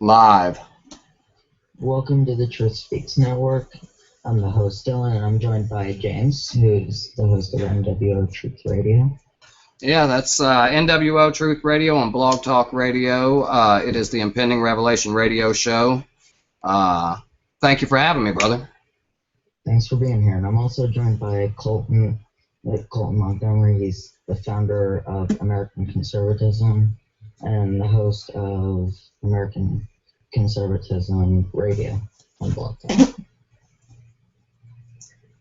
Live. Welcome to the Truth Speaks Network. I'm the host, Dylan, and I'm joined by James, who's the host of NWO Truth Radio. Yeah, that's NWO Truth Radio on Blog Talk Radio. It is the Impending Revelation radio show. Thank you for having me, brother. Thanks for being here. And I'm also joined by Colton Montgomery. He's the founder of American Conservatism and the host of American Conservatism Radio on Blog Talk.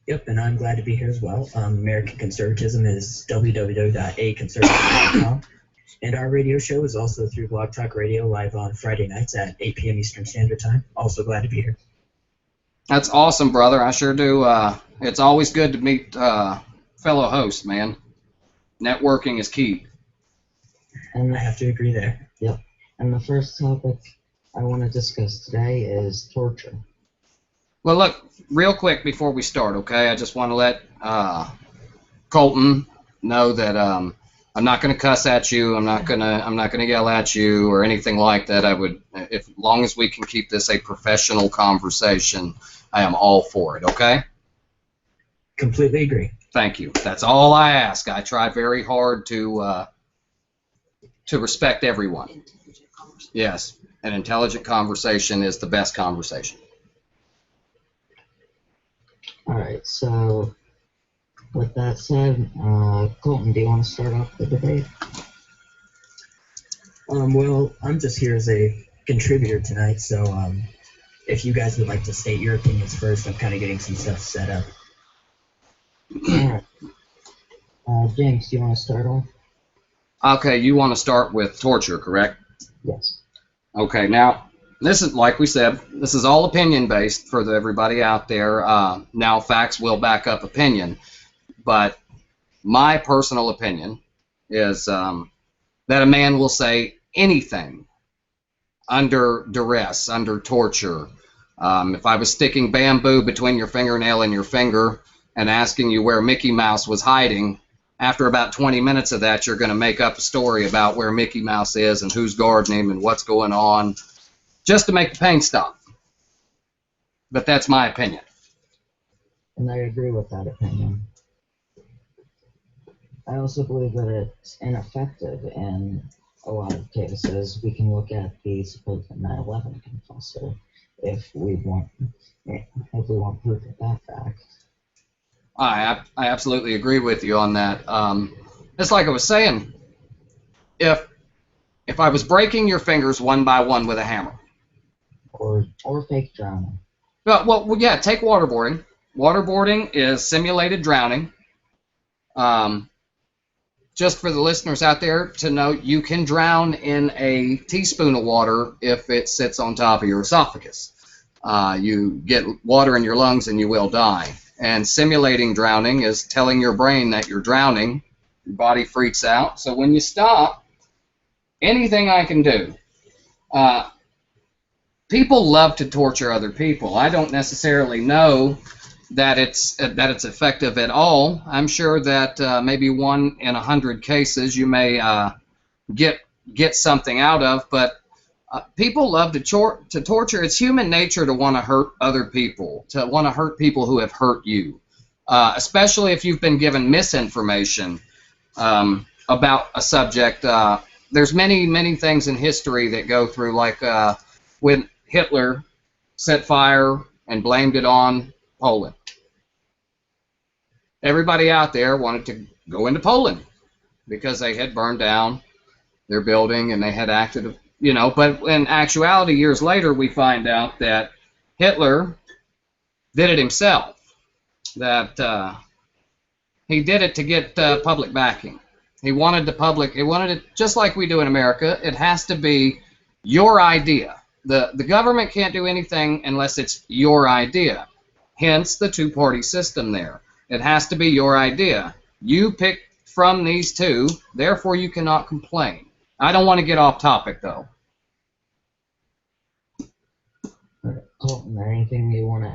Yep, and I'm glad to be here as well. American Conservatism is www.aconservatism.com, and our radio show is also through Blog Talk Radio live on Friday nights at 8 p.m. Eastern Standard Time. Also glad to be here. That's awesome, brother. I sure do. It's always good to meet fellow hosts, man. Networking is key. And I have to agree there. Yep. And the first topic I want to discuss today is torture. Well, look, real quick before we start, okay? I just want to let Colton know that I'm not going to cuss at you. I'm not gonna yell at you or anything like that. As long as we can keep this a professional conversation, I am all for it. Okay? Completely agree. Thank you. That's all I ask. I try very hard to respect everyone. Yes, an intelligent conversation is the best conversation. Alright, so with that said, Colton, do you want to start off the debate? Well, I'm just here as a contributor tonight, so if you guys would like to state your opinions first, I'm kind of getting some stuff set up. Alright. James, do you want to start off? Okay, you want to start with torture, correct? Yes. Okay, now, this is, like we said, this is all opinion-based for everybody out there. Now, facts will back up opinion, but my personal opinion is that a man will say anything under duress, under torture. If I was sticking bamboo between your fingernail and your finger and asking you where Mickey Mouse was hiding, after about 20 minutes of that, you're going to make up a story about where Mickey Mouse is and who's guarding him and what's going on, just to make the pain stop. But that's my opinion. And I agree with that opinion. I also believe that it's ineffective in a lot of cases. We can look at the supposed 9/11 confessor if we want proof of that fact. I absolutely agree with you on that. It's like I was saying, if I was breaking your fingers one by one with a hammer, or fake drowning. Well, yeah, take waterboarding. Waterboarding is simulated drowning. Just for the listeners out there to know, you can drown in a teaspoon of water if it sits on top of your esophagus. You get water in your lungs and you will die. And simulating drowning is telling your brain that you're drowning. Your body freaks out. So when you stop, anything I can do. People love to torture other people. I don't necessarily know that it's effective at all. I'm sure that maybe 1 in 100 cases you may get something out of, but people love to torture. It's human nature to want to hurt other people, to want to hurt people who have hurt you, especially if you've been given misinformation about a subject. There's many things in history that go through, like when Hitler set fire and blamed it on Poland. Everybody out there wanted to go into Poland because they had burned down their building and they had acted, but in actuality, years later, we find out that Hitler did it himself, that he did it to get public backing. He wanted it just like we do in America. It has to be your idea. The government can't do anything unless it's your idea. Hence the two-party system there. It has to be your idea. You pick from these two, therefore you cannot complain. I don't want to get off topic, though. Colton, anything you want to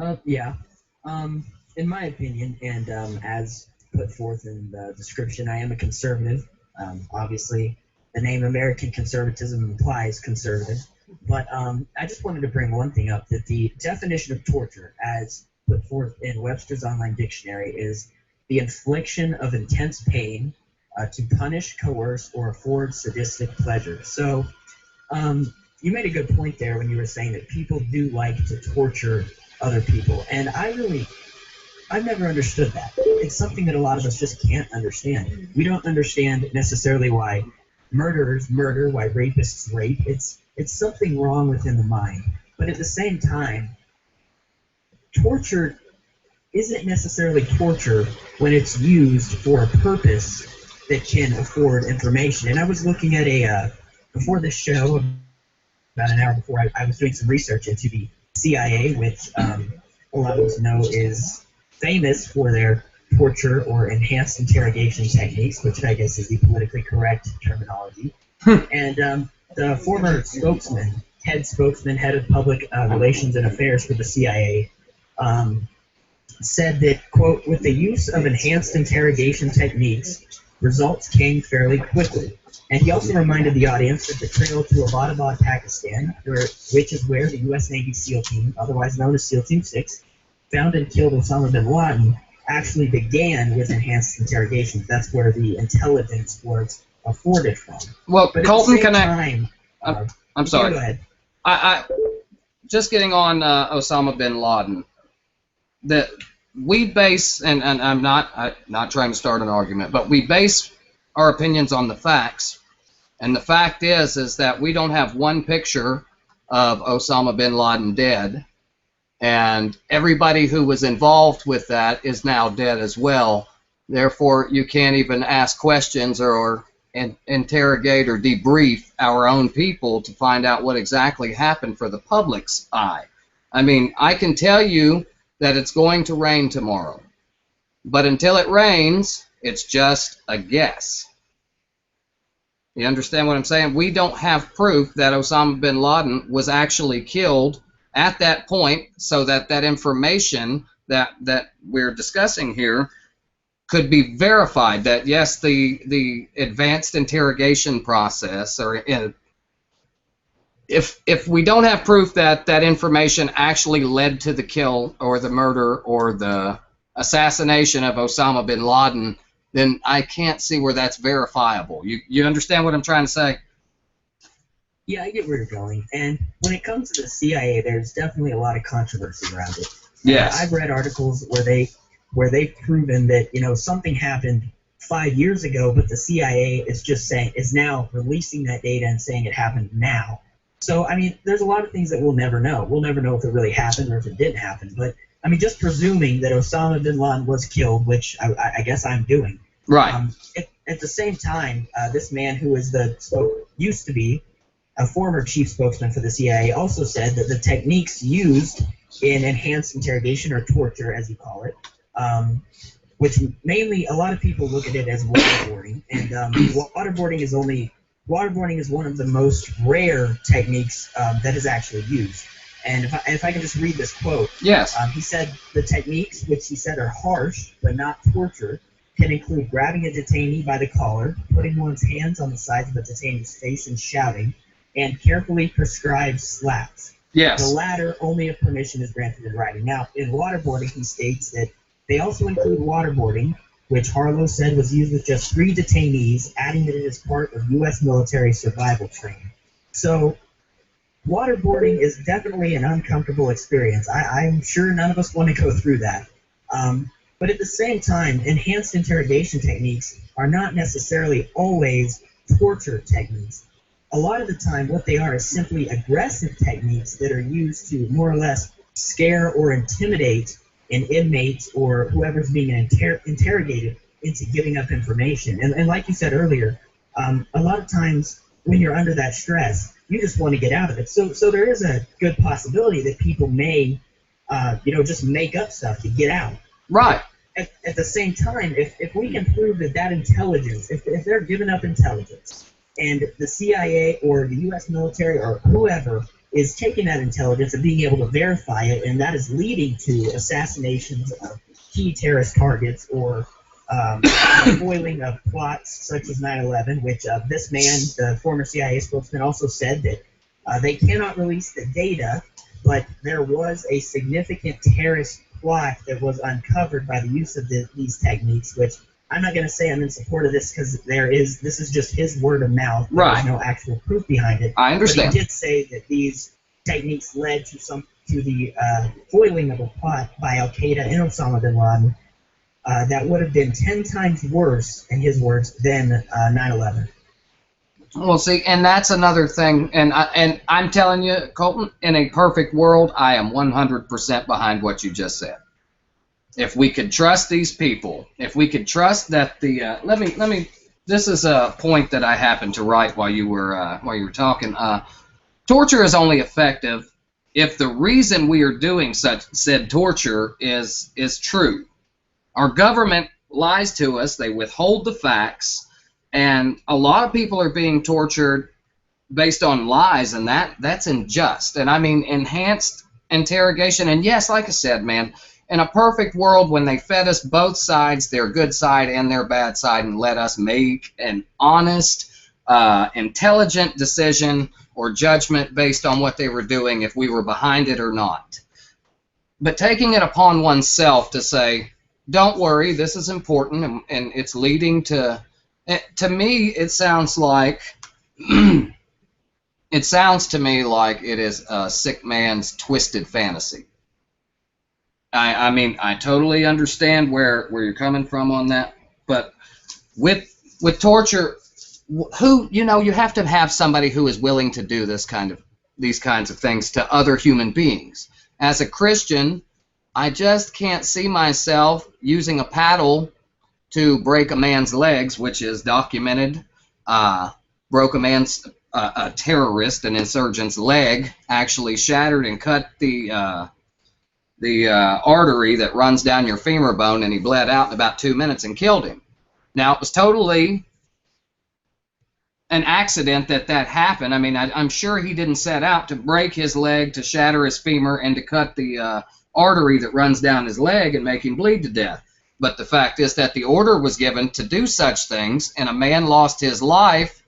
add? Yeah. In my opinion, and as put forth in the description, I am a conservative. Obviously, the name American Conservatism implies conservative. But I just wanted to bring one thing up, that the definition of torture, as put forth in Webster's Online Dictionary, is the infliction of intense pain to punish, coerce, or afford sadistic pleasure. So you made a good point there when you were saying that people do like to torture other people. And I've never understood that. It's something that a lot of us just can't understand. We don't understand necessarily why murderers murder, why rapists rape. It's something wrong within the mind. But at the same time, torture isn't necessarily torture when it's used for a purpose that can afford information. And I was looking at before this show, about an hour before, I was doing some research into the CIA, which a lot of us know is famous for their torture or enhanced interrogation techniques, which I guess is the politically correct terminology. And the former spokesman, head of public relations and affairs for the CIA, said that, quote, with the use of enhanced interrogation techniques, results came fairly quickly. And he also reminded the audience that the trail to Abbottabad, Pakistan, which is where the U.S. Navy SEAL Team, otherwise known as SEAL Team 6, found and killed Osama bin Laden, actually began with enhanced interrogations. That's where the intelligence was afforded from. Well, but Colton, I'm sorry. Go ahead. I just getting on Osama bin Laden. That we base, and I'm not trying to start an argument, but we base our opinions on the facts. And the fact is that we don't have one picture of Osama bin Laden dead, and everybody who was involved with that is now dead as well. Therefore, you can't even ask questions or interrogate or debrief our own people to find out what exactly happened for the public's eye. I mean, I can tell you that it's going to rain tomorrow, but until it rains, it's just a guess. You understand what I'm saying? We don't have proof that Osama bin Laden was actually killed at that point, so that information that we're discussing here could be verified, that yes, the advanced interrogation process, or if we don't have proof that information actually led to the kill or the murder or the assassination of Osama bin Laden, then I can't see where that's verifiable. You understand what I'm trying to say? Yeah, I get where you're going. And when it comes to the CIA, there's definitely a lot of controversy around it. Yes. I've read articles where they've proven that, you know, something happened 5 years ago, but the CIA is now releasing that data and saying it happened now. So, I mean, there's a lot of things that we'll never know. We'll never know if it really happened or if it didn't happen. But, I mean, just presuming that Osama bin Laden was killed, which I guess I'm doing. Right. At the same time, this man who is used to be a former chief spokesman for the CIA also said that the techniques used in enhanced interrogation, or torture as you call it, which mainly a lot of people look at it as waterboarding, and waterboarding is one of the most rare techniques that is actually used. And if I can just read this quote. Yes. He said the techniques, which he said are harsh but not torture, can include grabbing a detainee by the collar, putting one's hands on the sides of a detainee's face and shouting, and carefully prescribed slaps. Yes. The latter only if permission is granted in writing. Now, in waterboarding, he states that they also include waterboarding, which Harlow said was used with just 3 detainees, adding that it is part of U.S. military survival training. So, waterboarding is definitely an uncomfortable experience. I'm sure none of us want to go through that. But at the same time, enhanced interrogation techniques are not necessarily always torture techniques. A lot of the time, what they are is simply aggressive techniques that are used to more or less scare or intimidate an inmate or whoever's being interrogated into giving up information. And like you said earlier, a lot of times when you're under that stress, you just want to get out of it. So there is a good possibility that people may, just make up stuff to get out. Right. At the same time, if we can prove that intelligence, if they're giving up intelligence, and the CIA or the U.S. military or whoever is taking that intelligence and being able to verify it, and that is leading to assassinations of key terrorist targets or the foiling of plots such as 9/11, which this man, the former CIA spokesman, also said that they cannot release the data, but there was a significant terrorist plot that was uncovered by the use of these techniques, which I'm not going to say I'm in support of this because this is just his word of mouth. Right. There's no actual proof behind it. I understand. But he did say that these techniques led to the foiling of a plot by Al Qaeda and Osama bin Laden that would have been 10 times worse, in his words, than 9/11. Well, see, and that's another thing, and I'm telling you, Colton, in a perfect world, I am 100% behind what you just said. If we could trust these people, if we could trust that the let me. This is a point that I happened to write while you were talking. Torture is only effective if the reason we are doing said torture is true. Our government lies to us. They withhold the facts, and a lot of people are being tortured based on lies, and that's unjust. And I mean enhanced interrogation. And yes, like I said, man, in a perfect world, when they fed us both sides, their good side and their bad side, and let us make an honest, intelligent decision or judgment based on what they were doing, if we were behind it or not. But taking it upon oneself to say, don't worry, this is important, and it's leading to me, it sounds like it sounds to me like it is a sick man's twisted fantasy. I mean, I totally understand where you're coming from on that, but with torture, you have to have somebody who is willing to do these kinds of things to other human beings. As a Christian, I just can't see myself using a paddle to break a man's legs, which is documented. Broke a terrorist, an insurgent's leg, actually shattered and cut the artery that runs down your femur bone, and he bled out in about 2 minutes and killed him. Now, it was totally an accident that happened. I mean, I'm sure he didn't set out to break his leg, to shatter his femur, and to cut the artery that runs down his leg and make him bleed to death. But the fact is that the order was given to do such things, and a man lost his life.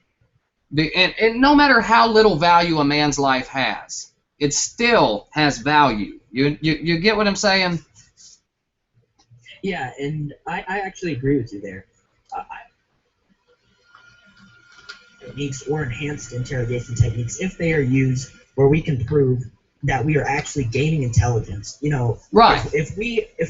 And no matter how little value a man's life has, it still has value. You get what I'm saying? Yeah, and I actually agree with you there. Techniques or enhanced interrogation techniques, if they are used where we can prove that we are actually gaining intelligence. Right. If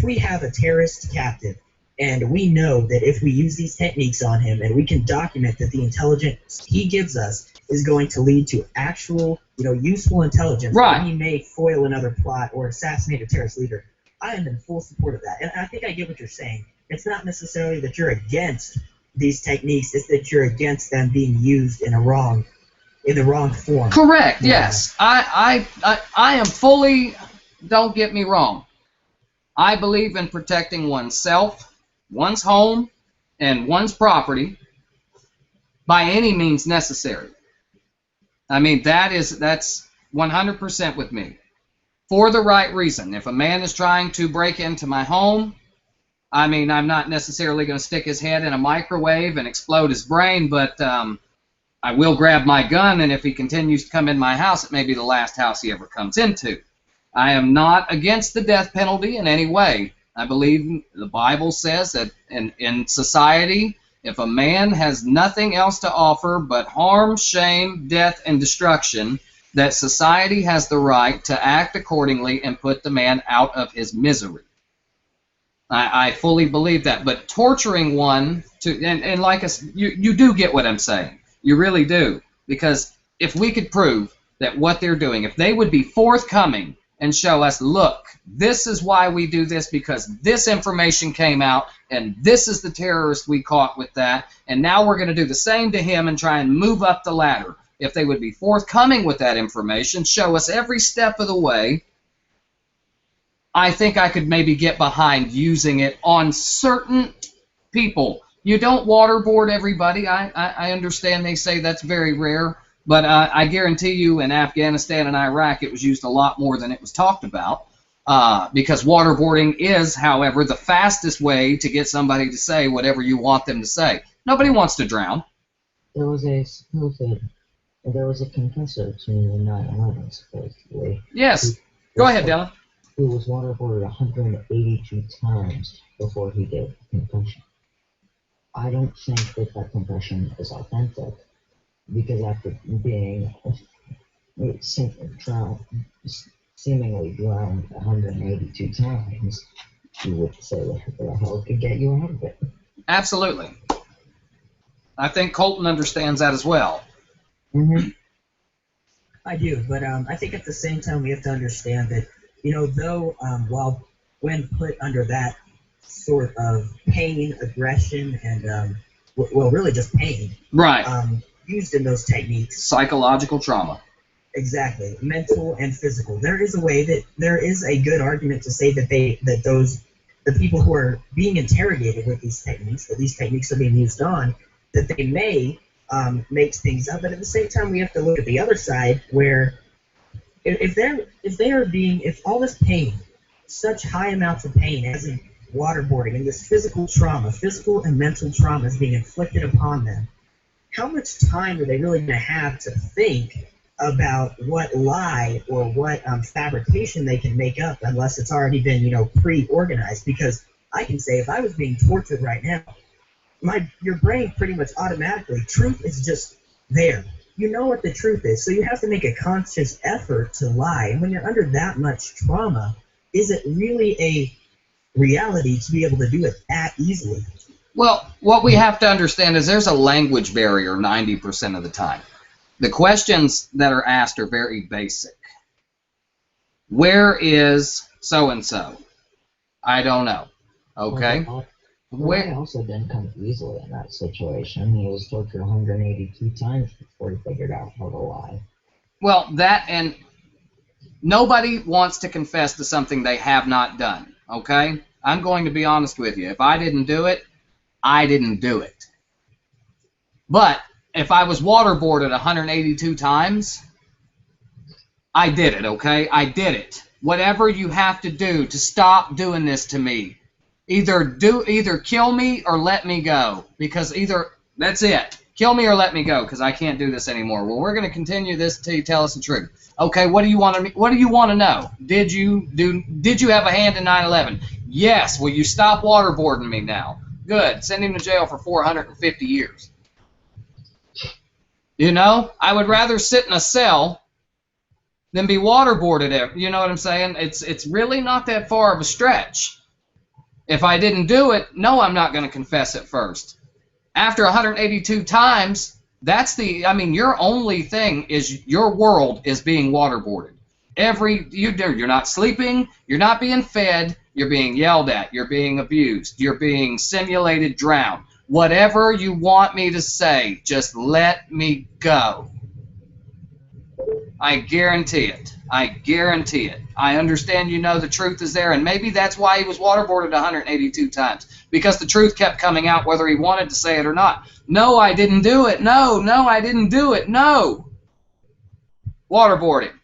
we have a terrorist captive, and we know that if we use these techniques on him, and we can document that the intelligence he gives us is going to lead to actual, useful intelligence, right, he may foil another plot or assassinate a terrorist leader, I am in full support of that. And I think I get what you're saying. It's not necessarily that you're against these techniques, it's that you're against them being used in the wrong form. Correct, yes. I am fully, don't get me wrong, I believe in protecting oneself, one's home, and one's property by any means necessary. I mean, that's 100% with me. For the right reason. If a man is trying to break into my home, I mean, I'm not necessarily going to stick his head in a microwave and explode his brain, but I will grab my gun, and if he continues to come in my house, it may be the last house he ever comes into. I am not against the death penalty in any way. I believe the Bible says that in society, if a man has nothing else to offer but harm, shame, death, and destruction, that society has the right to act accordingly and put the man out of his misery. I fully believe that. But torturing one, and like us, you do get what I'm saying. You really do. Because if we could prove that what they're doing, if they would be forthcoming and show us, look, this is why we do this, because this information came out, and this is the terrorist we caught with that, and now we're going to do the same to him and try and move up the ladder. If they would be forthcoming with that information, show us every step of the way, I think I could maybe get behind using it on certain people. You don't waterboard everybody. I understand they say that's very rare, but I guarantee you in Afghanistan and Iraq it was used a lot more than it was talked about. Because waterboarding is, however, the fastest way to get somebody to say whatever you want them to say. Nobody wants to drown. There was a confessor to 9/11, supposedly. Yes. Go ahead, Dylan. Who was waterboarded 182 times before he did confession. I don't think that confession is authentic, because after being seemingly drowned 182 times, you would say what the hell could get you out of it. Absolutely. I think Colton understands that as well. Mm-hmm. I do, but I think at the same time we have to understand that, though when put under that sort of pain, aggression, and really just pain, right, used in those techniques, psychological trauma. Exactly, mental and physical. There is a good argument to say that the people who are being interrogated with these techniques, that these techniques are being used on, that they may make things up, but at the same time we have to look at the other side, where if all this pain, such high amounts of pain as in waterboarding, and this physical and mental trauma is being inflicted upon them, how much time are they really going to have to think about what lie or what fabrication they can make up, unless it's already been pre-organized? Because I can say, if I was being tortured right now, your brain pretty much automatically, truth is just there. You know what the truth is, so you have to make a conscious effort to lie. And when you're under that much trauma, is it really a reality to be able to do it that easily? Well, what we have to understand is there's a language barrier 90% of the time. The questions that are asked are very basic. Where is so-and-so? I don't know. Okay? Where also didn't come easily in that situation. He was tortured 182 times before he figured out how to lie. Well, and nobody wants to confess to something they have not done. Okay? I'm going to be honest with you. If I didn't do it, I didn't do it. But if I was waterboarded 182 times, I did it, okay? I did it. Whatever you have to do to stop doing this to me. Either kill me or let me go. Because that's it. Kill me or let me go, because I can't do this anymore. Well, we're going to continue this until you tell us the truth. Okay, what do you want to know? Did you have a hand in 9/11? Yes. Will you stop waterboarding me now? Good. Send him to jail for 450 years. I would rather sit in a cell than be waterboarded. You know what I'm saying? It's really not that far of a stretch. If I didn't do it, no, I'm not going to confess it first. After 182 times, your only thing is your world is being waterboarded. You're not sleeping, you're not being fed, you're being yelled at, you're being abused, you're being simulated drowned. Whatever you want me to say, just let me go. I guarantee it. I guarantee it. I understand the truth is there, and maybe that's why he was waterboarded 182 times, because the truth kept coming out whether he wanted to say it or not. No, I didn't do it. No, I didn't do it. No. Waterboard him.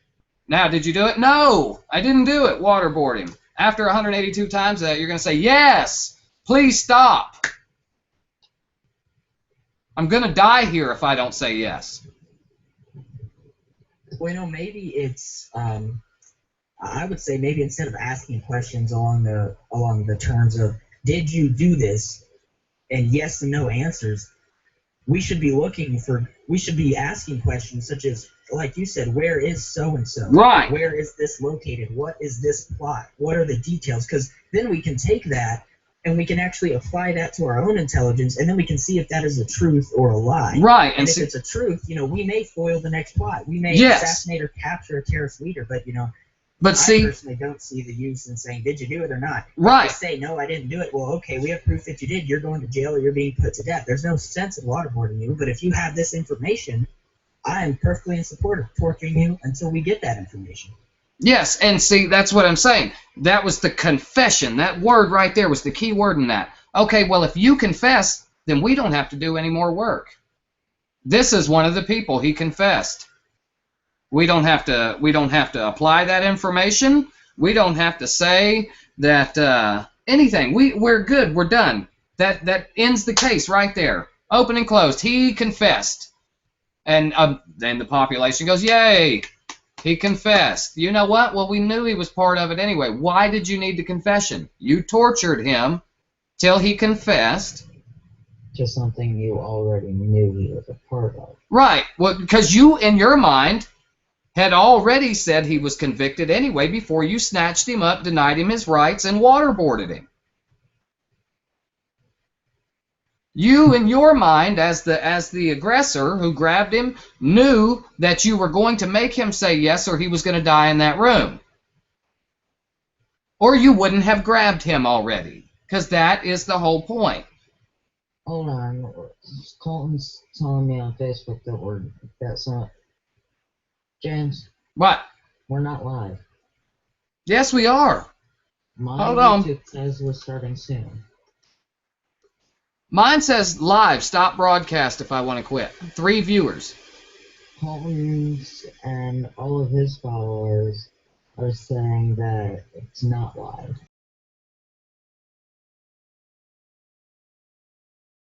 Now, did you do it? No, I didn't do it. Waterboard him. After 182 times that, you're going to say, yes, please stop. I'm going to die here if I don't say yes. Well, maybe it's, I would say maybe instead of asking questions along the terms of, did you do this, and yes and no answers, we should be asking questions such as, like you said, where is so-and-so? Right. Where is this located? What is this plot? What are the details? Because then we can take that and we can actually apply that to our own intelligence, and then we can see if that is a truth or a lie. Right. And if it's a truth, we may foil the next plot. We may assassinate or capture a terrorist leader, but I personally don't see the use in saying, did you do it or not? Right. If they say, no, I didn't do it, well, okay, we have proof that you did. You're going to jail or you're being put to death. There's no sense in waterboarding you, but if you have this information, I am perfectly in support of torturing you until we get that information. Yes, and see, that's what I'm saying. That was the confession. That word right there was the key word in that. Okay, well, if you confess, then we don't have to do any more work. This is one of the people. He confessed. We don't have to apply that information. We don't have to say that anything. We're good. We're done. That ends the case right there. Open and closed. He confessed. And then the population goes, yay, he confessed. You know what? Well, we knew he was part of it anyway. Why did you need the confession? You tortured him till he confessed. To something you already knew he was a part of. Right. Well, because you, in your mind, had already said he was convicted anyway before you snatched him up, denied him his rights, and waterboarded him. You, in your mind, as the aggressor who grabbed him, knew that you were going to make him say yes or he was going to die in that room. Or you wouldn't have grabbed him already, because that is the whole point. Hold on. Colton's telling me on Facebook that that's not... James? What? We're not live. Yes, we are. My Hold on. YouTube says we're starting soon. Mine says live, stop broadcast if I want to quit. 3 viewers. Colton's and all of his followers are saying that it's not live.